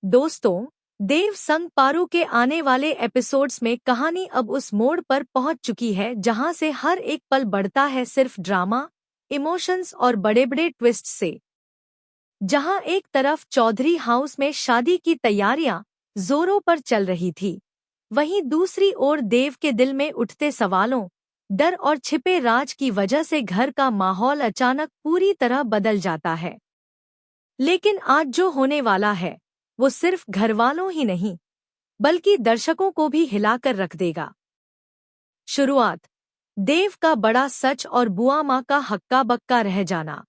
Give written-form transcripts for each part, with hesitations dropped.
दोस्तों, देव संग पारो के आने वाले एपिसोड्स में कहानी अब उस मोड़ पर पहुंच चुकी है जहां से हर एक पल बढ़ता है सिर्फ ड्रामा, इमोशंस और बड़े-बड़े ट्विस्ट से। जहां एक तरफ चौधरी हाउस में शादी की तैयारियां जोरों पर चल रही थी, वहीं दूसरी ओर देव के दिल में उठते सवालों, डर और छिपे राज की वजह से घर का माहौल अचानक पूरी तरह बदल जाता है। लेकिन आज जो होने वाला है वो सिर्फ घरवालों ही नहीं बल्कि दर्शकों को भी हिलाकर रख देगा। शुरुआत, देव का बड़ा सच और बुआ माँ का हक्का बक्का रह जाना।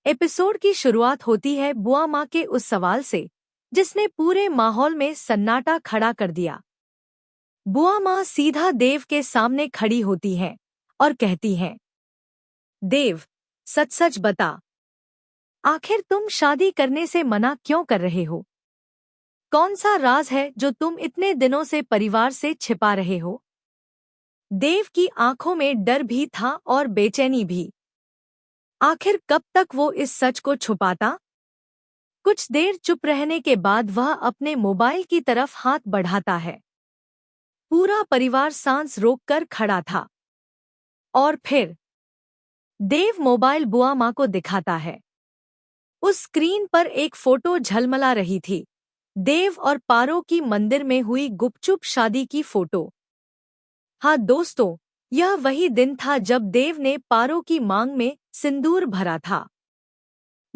एपिसोड की शुरुआत होती है बुआ माँ के उस सवाल से जिसने पूरे माहौल में सन्नाटा खड़ा कर दिया। बुआ माँ सीधा देव के सामने खड़ी होती हैं और कहती हैं, देव, सच सच बता, आखिर तुम शादी करने से मना क्यों कर रहे हो? कौन सा राज है जो तुम इतने दिनों से परिवार से छिपा रहे हो? देव की आंखों में डर भी था और बेचैनी भी। आखिर कब तक वो इस सच को छुपाता? कुछ देर चुप रहने के बाद वह अपने मोबाइल की तरफ हाथ बढ़ाता है। पूरा परिवार सांस रोककर खड़ा था। और फिर देव मोबाइल बुआ माँ को दिखाता है। उस स्क्रीन पर एक फोटो झलमला रही थी, देव और पारो की मंदिर में हुई गुपचुप शादी की फोटो। हाँ दोस्तों, यह वही दिन था जब देव ने पारो की मांग में सिंदूर भरा था।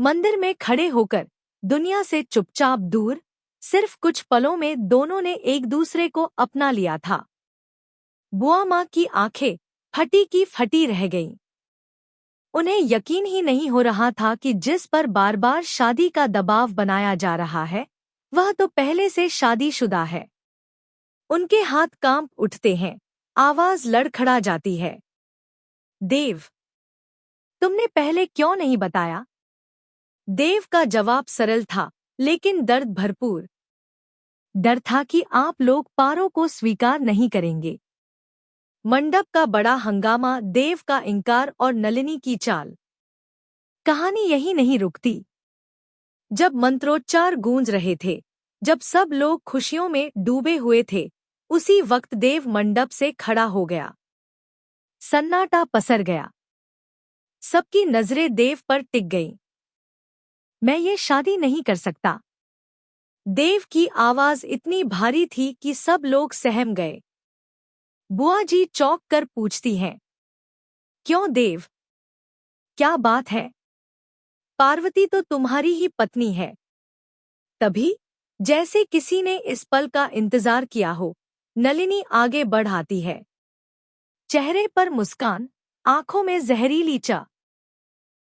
मंदिर में खड़े होकर, दुनिया से चुपचाप दूर, सिर्फ कुछ पलों में दोनों ने एक दूसरे को अपना लिया था। बुआ माँ की आंखें फटी की फटी रह गईं। उन्हें यकीन ही नहीं हो रहा था कि जिस पर बार बार शादी का दबाव बनाया जा रहा है, वह तो पहले से शादीशुदा है। उनके हाथ कांप उठते हैं, आवाज लड़खड़ा जाती है। देव, तुमने पहले क्यों नहीं बताया? देव का जवाब सरल था, लेकिन दर्द भरपूर। डर था कि आप लोग पारो को स्वीकार नहीं करेंगे। मंडप का बड़ा हंगामा, देव का इंकार और नलिनी की चाल। कहानी यही नहीं रुकती। जब मंत्रोच्चार गूंज रहे थे, जब सब लोग खुशियों में डूबे हुए थे, उसी वक्त देव मंडप से खड़ा हो गया। सन्नाटा पसर गया। सबकी नजरें देव पर टिक गईं। मैं ये शादी नहीं कर सकता। देव की आवाज इतनी भारी थी कि सब लोग सहम गए। बुआ जी चौंक कर पूछती हैं, क्यों देव? क्या बात है? पार्वती तो तुम्हारी ही पत्नी है। तभी, जैसे किसी ने इस पल का इंतजार किया हो, नलिनी आगे बढ़ आती है। चेहरे पर मुस्कान, आंखों में जहरीली चाह।